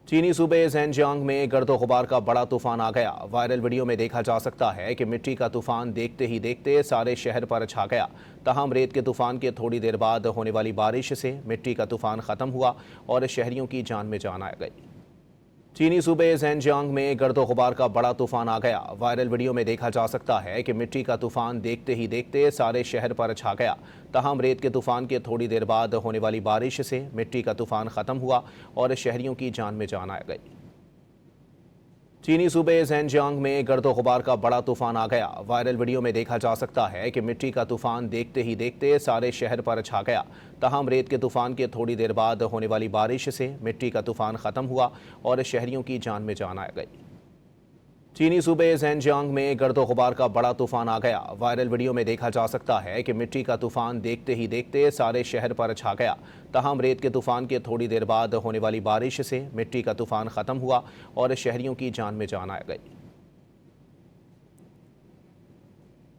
चीनी सूबे ज़ेनजियांग में गर्दो गुबार का बड़ा तूफान आ गया। वायरल वीडियो में देखा जा सकता है कि मिट्टी का तूफान देखते ही देखते सारे शहर पर छा गया। तहम रेत के तूफान के थोड़ी देर बाद होने वाली बारिश से मिट्टी का तूफान ख़त्म हुआ और शहरियों की जान में जान आ गई। चीनी सूबे ज़ेनजियांग में गर्दो गुबार का बड़ा तूफान आ गया। वायरल वीडियो में देखा जा सकता है कि मिट्टी का तूफान देखते ही देखते सारे शहर पर छा गया। तहम रेत के तूफान के थोड़ी देर बाद होने वाली बारिश से मिट्टी का तूफान ख़त्म हुआ और शहरियों की जान में जान आ गई। चीनी सूबे ज़ेनजियांग में गर्दो गुबार का बड़ा तूफान आ गया। वायरल वीडियो में देखा जा सकता है कि मिट्टी का तूफान देखते ही देखते सारे शहर पर छा गया। तहम रेत के तूफान के थोड़ी देर बाद होने वाली बारिश से मिट्टी का तूफान ख़त्म हुआ और शहरियों की जान में जान आ गई। चीनी सूबे ज़ेनजियांग में गर्दो गुबार का बड़ा तूफान आ गया। वायरल वीडियो में देखा जा सकता है कि मिट्टी का तूफान देखते ही देखते सारे शहर पर छा गया। तहम रेत के तूफान के थोड़ी देर बाद होने वाली बारिश से मिट्टी का तूफान ख़त्म हुआ और शहरियों की जान में जान आ गई।